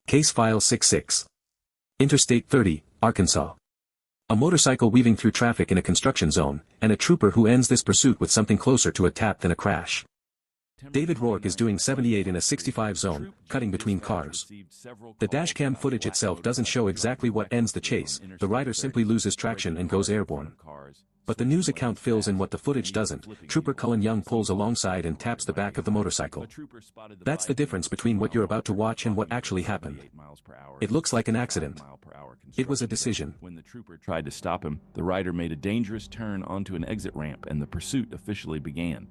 Case File 66. Interstate 30, Arkansas. A motorcycle weaving through traffic in a construction zone, and a trooper who ends this pursuit with something closer to a tap than a crash. David Rourke is doing 78 in a 65 zone, cutting between cars. The dashcam footage itself doesn't show exactly what ends the chase, the rider simply loses traction and goes airborne. But the news account fills in what the footage doesn't. Trooper Cullen Young pulls alongside and taps the back of the motorcycle. That's the difference between what you're about to watch and what actually happened. It looks like an accident. It was a decision. When the trooper tried to stop him, the rider made a dangerous turn onto an exit ramp and the pursuit officially began.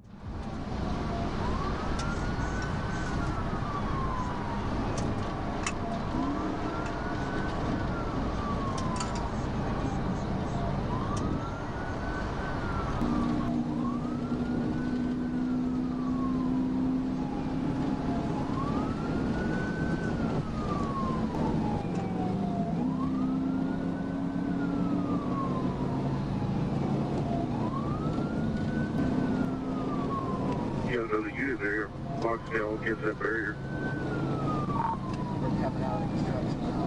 Go to you there. Foxtail gets that barrier. We're coming out of construction now.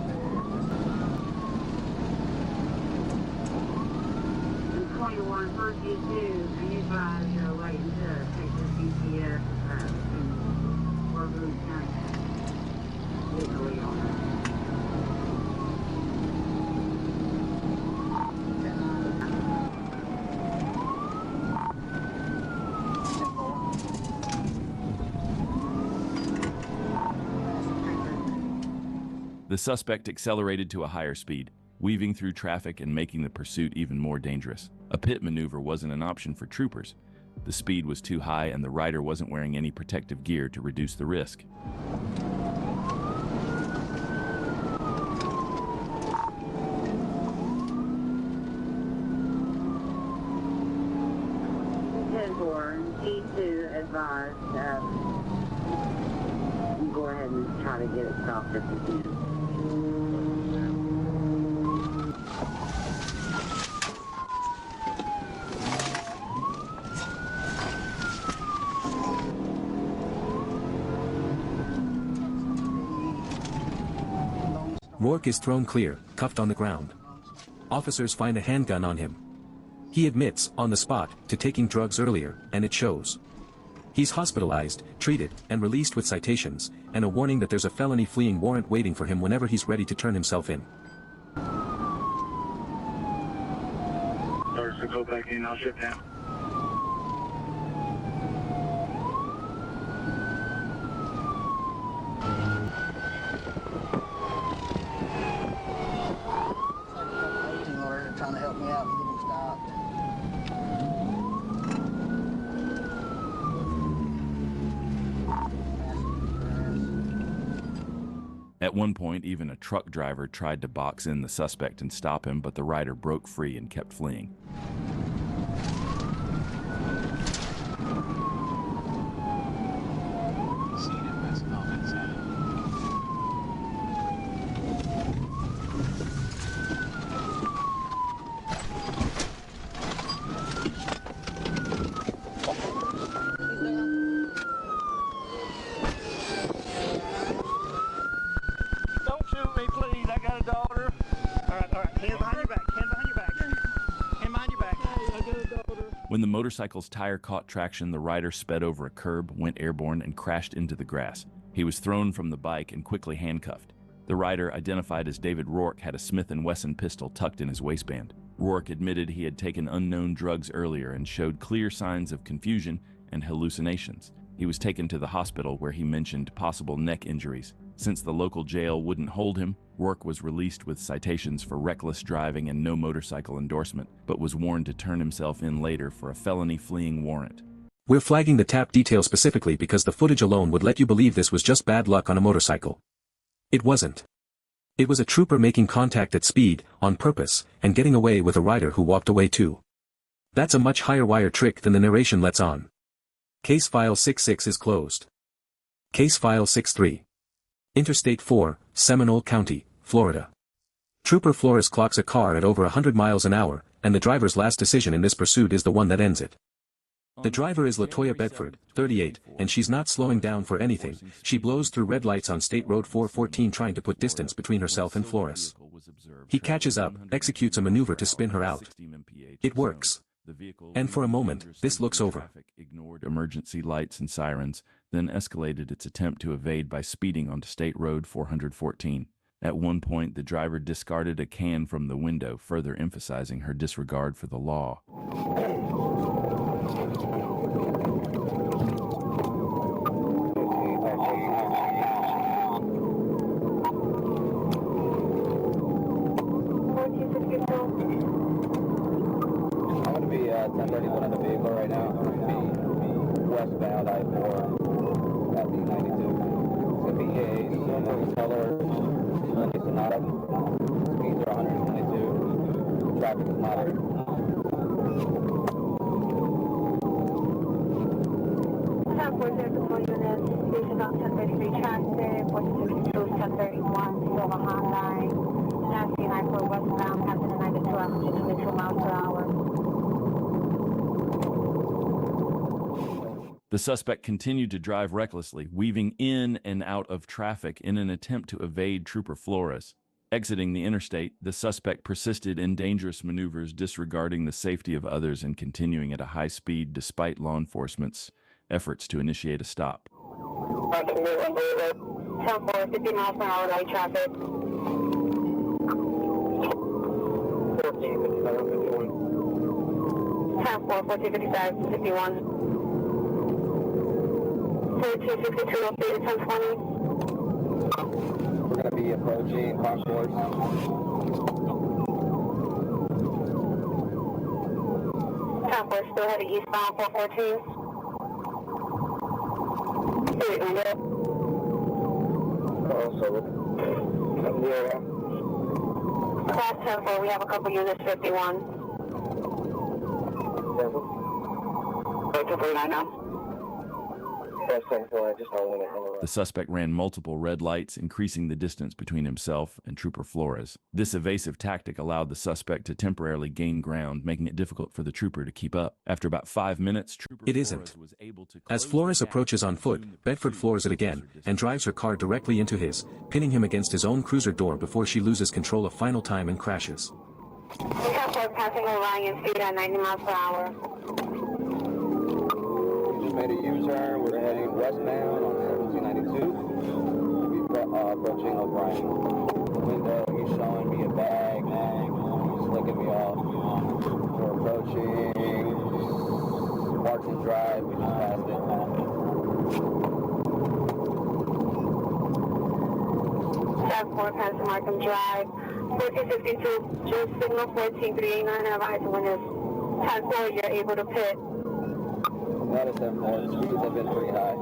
21 first E2, and you guys are waiting to take the GPS in Vernon County. Legally on that. The suspect accelerated to a higher speed, weaving through traffic and making the pursuit even more dangerous. A pit maneuver wasn't an option for troopers. The speed was too high and the rider wasn't wearing any protective gear to reduce the risk. E2 advised, go ahead and try to get it stopped if you can. Rourke is thrown clear, cuffed on the ground. Officers find a handgun on him. He admits, on the spot, to taking drugs earlier, and it shows. He's hospitalized, treated, and released with citations, and a warning that there's a felony fleeing warrant waiting for him whenever he's ready to turn himself in. Starts to go back in, I'll shut down. Trying to help me out and get him stopped. At one point, even a truck driver tried to box in the suspect and stop him, but the rider broke free and kept fleeing. When the motorcycle's tire caught traction, the rider sped over a curb, went airborne, and crashed into the grass. He was thrown from the bike and quickly handcuffed. The rider, identified as David Rourke, had a Smith & Wesson pistol tucked in his waistband. Rourke admitted he had taken unknown drugs earlier and showed clear signs of confusion and hallucinations. He was taken to the hospital where he mentioned possible neck injuries. Since the local jail wouldn't hold him, Rourke was released with citations for reckless driving and no motorcycle endorsement, but was warned to turn himself in later for a felony fleeing warrant. We're flagging the tap detail specifically because the footage alone would let you believe this was just bad luck on a motorcycle. It wasn't. It was a trooper making contact at speed, on purpose, and getting away with a rider who walked away too. That's a much higher wire trick than the narration lets on. Case File 66 is closed. Case File 63. Interstate 4, Seminole County, Florida. Trooper Flores clocks a car at over 100 miles an hour, and the driver's last decision in this pursuit is the one that ends it. The driver is Latoya Bedford, 38, and she's not slowing down for anything. She blows through red lights on State Road 414 trying to put distance between herself and Flores. He catches up, executes a maneuver to spin her out. It works. And for a moment, this looks over. Ignored emergency lights and sirens, then escalated its attempt to evade by speeding onto State Road 414. At one point, the driver discarded a can from the window, further emphasizing her disregard for the law. I'm going to be 1031 on the vehicle right now. I'm going to be westbound I-4 at B92. It's going to be a silver color Hyundai Sonata. Speeds are 122. Traffic is moderate. Station about 1033 traffic, 462, 1031, still behind line. Nasty and I-4 westbound, passing the 92 average 22 miles per hour. The suspect continued to drive recklessly, weaving in and out of traffic in an attempt to evade Trooper Flores. Exiting the interstate, the suspect persisted in dangerous maneuvers, disregarding the safety of others and continuing at a high speed despite law enforcement's efforts to initiate a stop. 10-4, 50 miles per hour, light traffic. 10-4, 1455, 51. 1362, updated 1020. We're going to be approaching Concourse. 10-4, still heading eastbound 414. Class 10-4, we have a couple units, 51. 249 now. The suspect ran multiple red lights, increasing the distance between himself and Trooper Flores. This evasive tactic allowed the suspect to temporarily gain ground, making it difficult for the trooper to keep up. After about 5 minutes, Trooper Flores was able to As Flores approaches on foot, Bedford floors it again, and drives her car directly into his, pinning him against his own cruiser door before she loses control a final time and crashes. We have 4 passing Orion speed at 90 miles per hour. Made a U-turn. We're heading westbound on 1792. We're approaching O'Brien. Window, he's showing me a bag. He's looking me off. We're approaching Martin Drive. We just passed it. Track 4 passing Markham Drive. 1452, just signal 14389 advise when it's 10-4, you're able to pit. That is important. Speeds have been pretty high.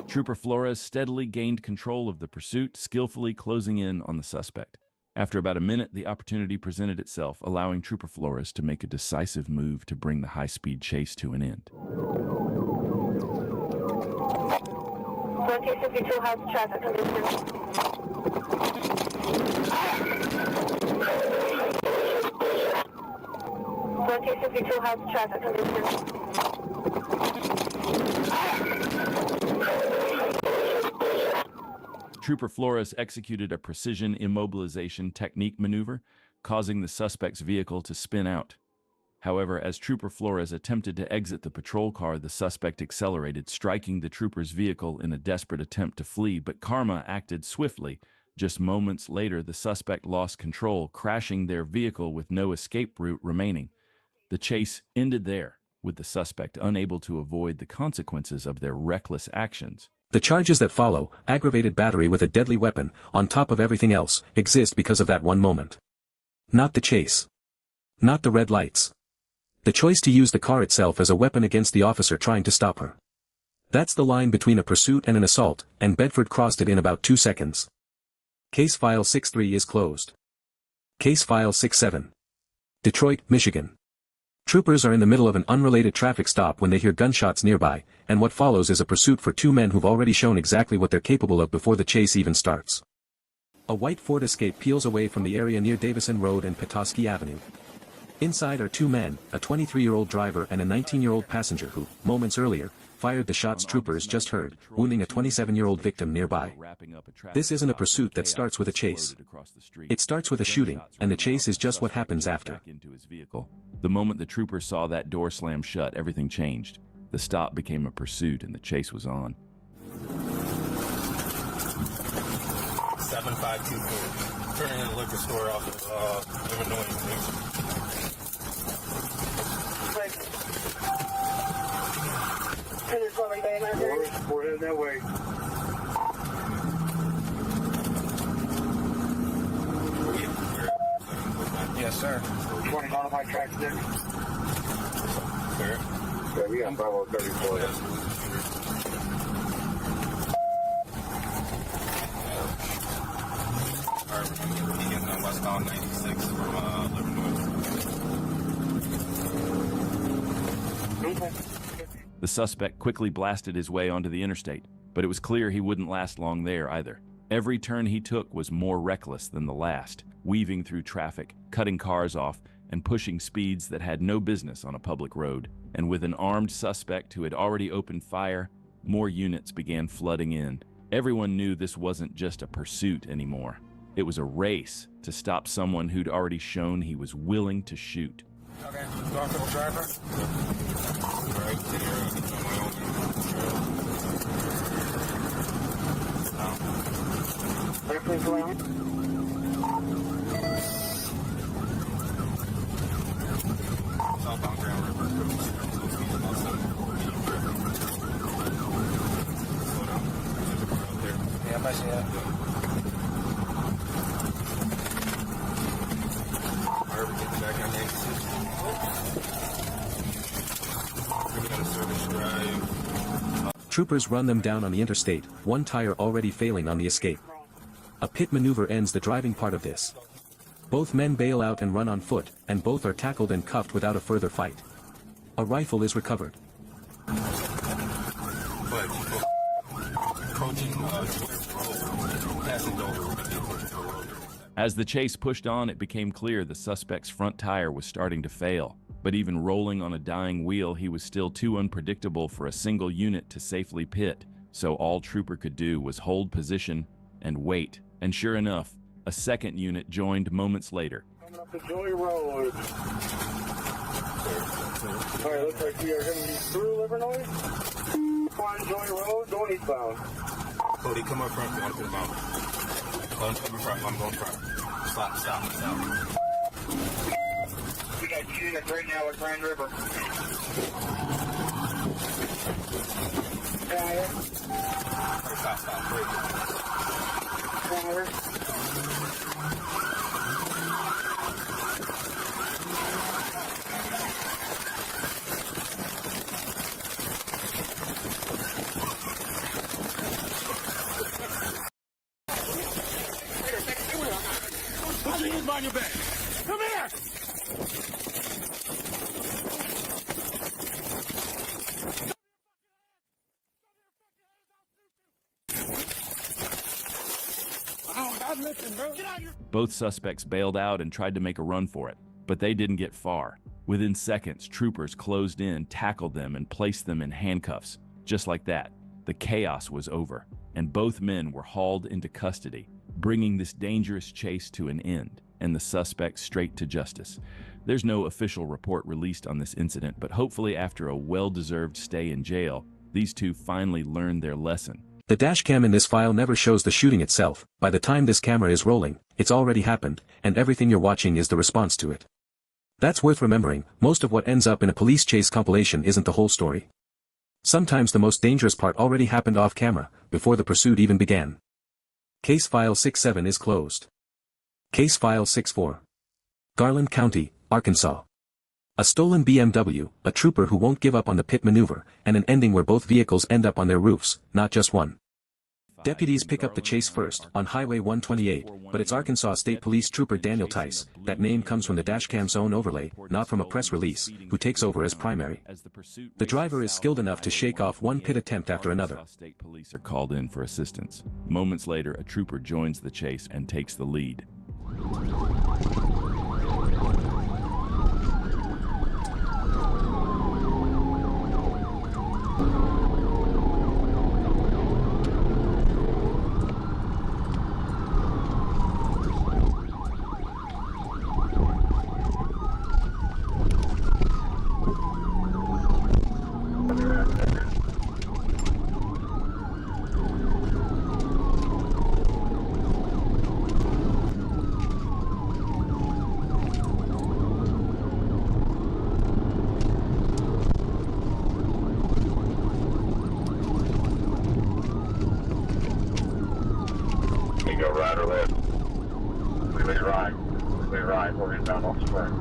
Trooper Flores steadily gained control of the pursuit, skillfully closing in on the suspect. After about a minute, the opportunity presented itself, allowing Trooper Flores to make a decisive move to bring the high-speed chase to an end. 1452 has traffic conditions. 1452 has traffic conditions. Trooper Flores executed a precision immobilization technique maneuver, causing the suspect's vehicle to spin out. However, as Trooper Flores attempted to exit the patrol car, the suspect accelerated, striking the trooper's vehicle in a desperate attempt to flee, but karma acted swiftly. Just moments later, the suspect lost control, crashing their vehicle with no escape route remaining. The chase ended there, with the suspect unable to avoid the consequences of their reckless actions. The charges that follow, aggravated battery with a deadly weapon, on top of everything else, exist because of that one moment. Not the chase. Not the red lights. The choice to use the car itself as a weapon against the officer trying to stop her. That's the line between a pursuit and an assault, and Bedford crossed it in about 2 seconds. Case File 6-3 is closed. Case File 6-7. Detroit, Michigan. Troopers are in the middle of an unrelated traffic stop when they hear gunshots nearby, and what follows is a pursuit for 2 men who've already shown exactly what they're capable of before the chase even starts. A white Ford Escape peels away from the area near Davison Road and Petoskey Avenue. Inside are two men, a 23-year-old driver and a 19-year-old passenger who, moments earlier, fired the shots troopers just heard, wounding a 27-year-old victim nearby. This isn't a pursuit that starts with a chase. It starts with a shooting, and the chase is just what happens after. The moment the trooper saw that door slam shut, everything changed. The stop became a pursuit and the chase was on. 7524. Turning in the liquor store off of Illinois. We're heading that way. Yes, sir. 20 modified track 6. Sir. Yeah, we got 5034. Alright, we're going to get on westbound 96 from Livernois. Okay. The suspect quickly blasted his way onto the interstate, but it was clear he wouldn't last long there either. Every turn he took was more reckless than the last, weaving through traffic, cutting cars off, and pushing speeds that had no business on a public road. And with an armed suspect who had already opened fire, more units began flooding in. Everyone knew this wasn't just a pursuit anymore. It was a race to stop someone who'd already shown he was willing to shoot. Okay, talk to the driver. Alright, take care of it on my own. Airplane's around. Southbound Grand River. Yeah, I see that. Alright, we're getting back on the exit. We're going to service drive. Troopers run them down on the interstate, one tire already failing on the escape. A pit maneuver ends the driving part of this. Both men bail out and run on foot, and both are tackled and cuffed without a further fight. A rifle is recovered. But approaching passing over. As the chase pushed on, it became clear the suspect's front tire was starting to fail. But even rolling on a dying wheel, he was still too unpredictable for a single unit to safely pit, so all Trooper could do was hold position and wait. And sure enough, a second unit joined moments later. Coming up the Joy Road. Alright, looks like we are going to be through Livernois. On Joy Road, going eastbound. Cody, come up front. You want to put him out. Come up front. I'm going front. Stop. We got units right now at Grand River. Fire. Stop. Break. Fire. Put your hands behind your back. Come here! Both suspects bailed out and tried to make a run for it, but they didn't get far. Within seconds, troopers closed in, tackled them, and placed them in handcuffs. Just like that, the chaos was over, and both men were hauled into custody, bringing this dangerous chase to an end, and the suspects straight to justice. There's no official report released on this incident, but hopefully after a well-deserved stay in jail, these two finally learned their lesson. The dashcam in this file never shows the shooting itself. By the time this camera is rolling, it's already happened, and everything you're watching is the response to it. That's worth remembering. Most of what ends up in a police chase compilation isn't the whole story. Sometimes the most dangerous part already happened off camera, before the pursuit even began. Case File 67 is closed. Case File 64. Garland County, Arkansas. A stolen BMW, a trooper who won't give up on the pit maneuver, and an ending where both vehicles end up on their roofs, not just one. Deputies pick up the chase first, on Highway 128, but it's Arkansas State Police Trooper Daniel Tice, that name comes from the dashcam's own overlay, not from a press release, who takes over as primary. The driver is skilled enough to shake off one pit attempt after another. State police are called in for assistance. Moments later, a trooper joins the chase and takes the lead. rider left. Relay right. Relay right. We're inbound off the track.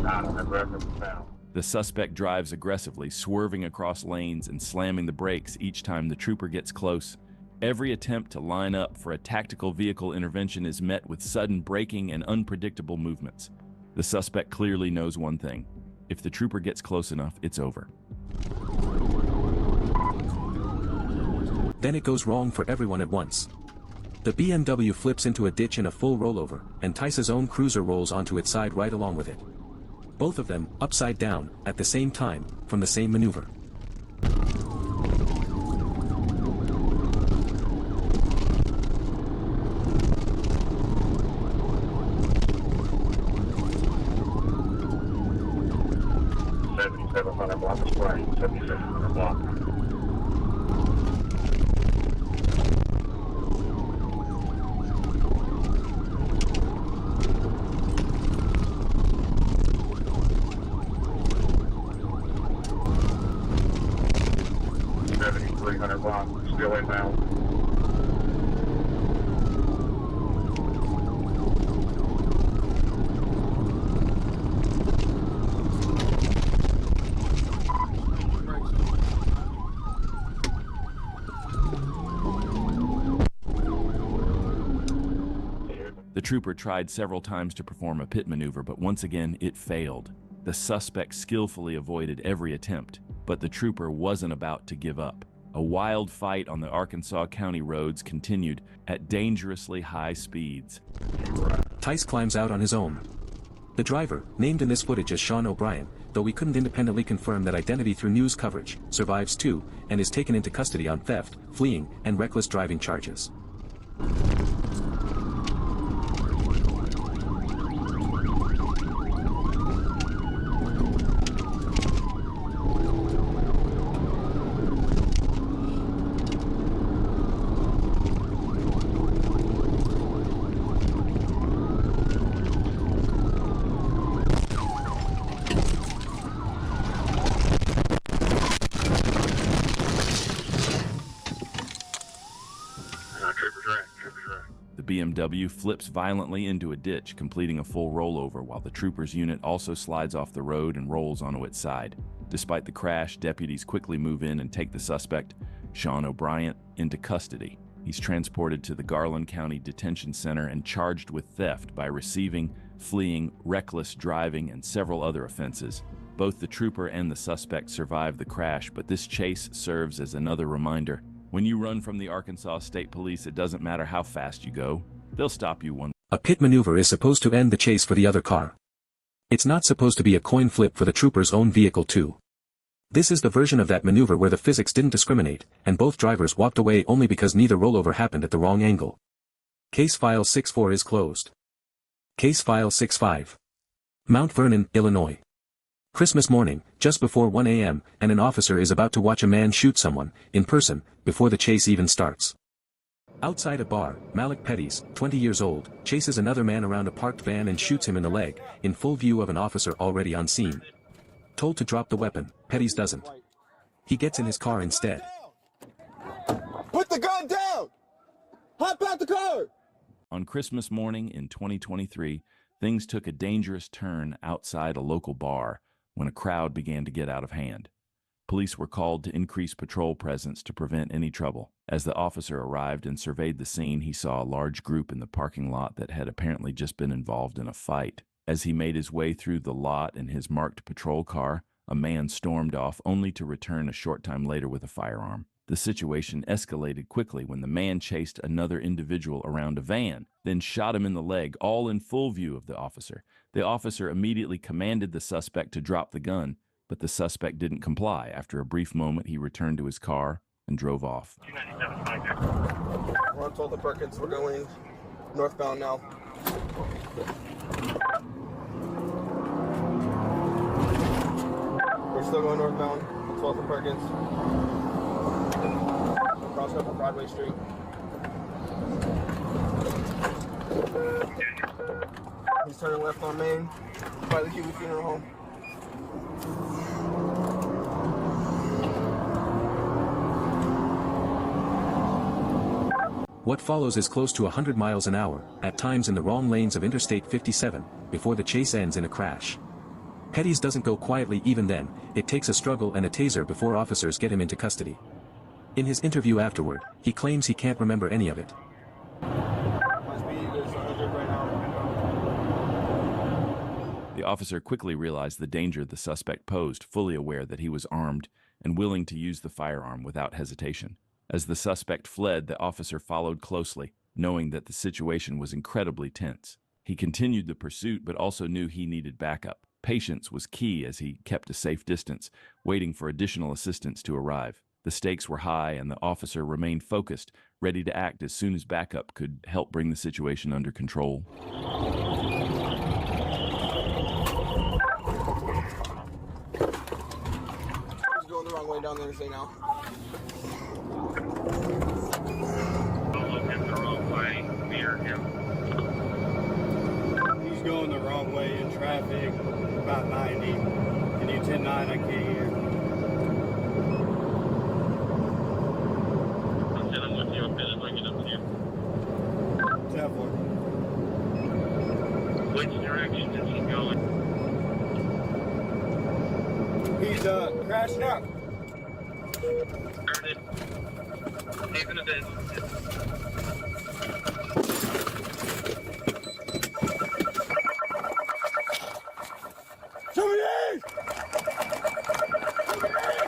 I don't have reference now. The suspect drives aggressively, swerving across lanes and slamming the brakes each time the trooper gets close. Every attempt to line up for a tactical vehicle intervention is met with sudden braking and unpredictable movements. The suspect clearly knows one thing: if the trooper gets close enough, it's over. Then it goes wrong for everyone at once. The BMW flips into a ditch in a full rollover, and Tice's own cruiser rolls onto its side right along with it. Both of them, upside down, at the same time, from the same maneuver. Block of spray, 7700 block. Block, still inbound. The trooper tried several times to perform a pit maneuver, but once again it failed. The suspect skillfully avoided every attempt, but the trooper wasn't about to give up. A wild fight on the Arkansas County roads continued at dangerously high speeds. Tice climbs out on his own. The driver, named in this footage as Sean O'Brien, though we couldn't independently confirm that identity through news coverage, survives too, and is taken into custody on theft, fleeing, and reckless driving charges. The BMW flips violently into a ditch, completing a full rollover, while the trooper's unit also slides off the road and rolls onto its side. Despite the crash, deputies quickly move in and take the suspect, Sean O'Brien, into custody. He's transported to the Garland County Detention Center and charged with theft by receiving, fleeing, reckless driving, and several other offenses. Both the trooper and the suspect survived the crash, but this chase serves as another reminder. When you run from the Arkansas State Police, it doesn't matter how fast you go. They'll stop you one. A pit maneuver is supposed to end the chase for the other car. It's not supposed to be a coin flip for the trooper's own vehicle too. This is the version of that maneuver where the physics didn't discriminate, and both drivers walked away only because neither rollover happened at the wrong angle. Case file 6-4 is closed. Case file 6-5. Mount Vernon, Illinois. Christmas morning, just before 1 a.m., and an officer is about to watch a man shoot someone, in person, before the chase even starts. Outside a bar, Malik Petties, 20 years old, chases another man around a parked van and shoots him in the leg, in full view of an officer already on scene. Told to drop the weapon, Petties doesn't. He gets in his car instead. Put the gun down! Hop out the car! On Christmas morning in 2023, things took a dangerous turn outside a local bar when a crowd began to get out of hand. Police were called to increase patrol presence to prevent any trouble. As the officer arrived and surveyed the scene, he saw a large group in the parking lot that had apparently just been involved in a fight. As he made his way through the lot in his marked patrol car, a man stormed off only to return a short time later with a firearm. The situation escalated quickly when the man chased another individual around a van, then shot him in the leg, all in full view of the officer. The officer immediately commanded the suspect to drop the gun, but the suspect didn't comply. After a brief moment, he returned to his car and drove off. We're on 12th and Perkins. We're going northbound now. We're still going northbound, 12th and Perkins. Cross up on Broadway Street. He's turning left on Main by the Huey Funeral Home. What follows is close to 100 miles an hour, at times in the wrong lanes of Interstate 57, before the chase ends in a crash. Petty's doesn't go quietly even then, it takes a struggle and a taser before officers get him into custody. In his interview afterward, he claims he can't remember any of it. The officer quickly realized the danger the suspect posed, fully aware that he was armed and willing to use the firearm without hesitation. As the suspect fled, the officer followed closely, knowing that the situation was incredibly tense. He continued the pursuit but also knew he needed backup. Patience was key as he kept a safe distance, waiting for additional assistance to arrive. The stakes were high and the officer remained focused, ready to act as soon as backup could help bring the situation under control. He's going the wrong way down the interstate now. He's going the wrong way in traffic, about 90. Can you 10-9? I can't hear. I'm with you. I'm going to get up to you. 10-4. Which direction is he going? He's crashing out. Started. Even a bit.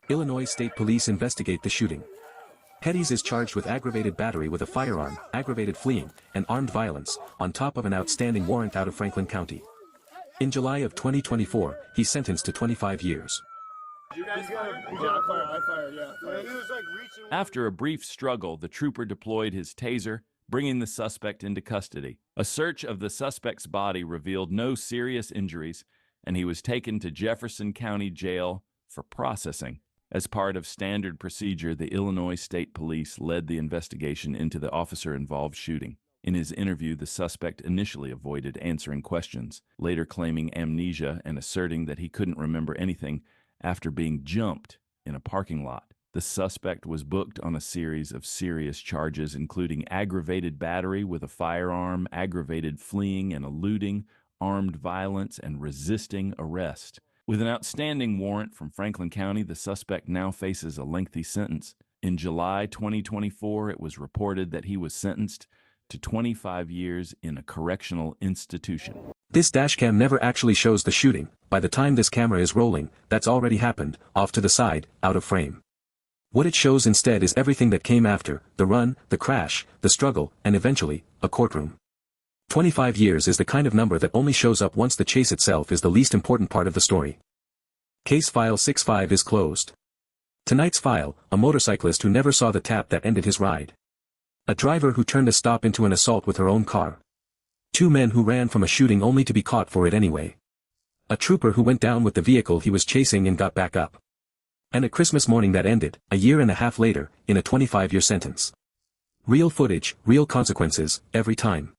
Illinois State Police investigate the shooting. Petty's is charged with aggravated battery with a firearm, aggravated fleeing, and armed violence, on top of an outstanding warrant out of Franklin County. In July of 2024, he's sentenced to 25 years. You guys got a fire. I fired, yeah. He was like reaching. After a brief struggle, the trooper deployed his taser, bringing the suspect into custody. A search of the suspect's body revealed no serious injuries, and he was taken to Jefferson County Jail for processing. As part of standard procedure, the Illinois State Police led the investigation into the officer-involved shooting. In his interview, the suspect initially avoided answering questions, later claiming amnesia and asserting that he couldn't remember anything after being jumped in a parking lot. The suspect was booked on a series of serious charges, including aggravated battery with a firearm, aggravated fleeing and eluding, armed violence, and resisting arrest. With an outstanding warrant from Franklin County, the suspect now faces a lengthy sentence. In July 2024, it was reported that he was sentenced to 25 years in a correctional institution. This dashcam never actually shows the shooting. By the time this camera is rolling, that's already happened, off to the side, out of frame. What it shows instead is everything that came after, the run, the crash, the struggle, and eventually, a courtroom. 25 years is the kind of number that only shows up once the chase itself is the least important part of the story. Case file 6-5 is closed. Tonight's file, a motorcyclist who never saw the tap that ended his ride. A driver who turned a stop into an assault with her own car. 2 men who ran from a shooting only to be caught for it anyway. A trooper who went down with the vehicle he was chasing and got back up. And a Christmas morning that ended, a year and a half later, in a 25-year sentence. Real footage, real consequences, every time.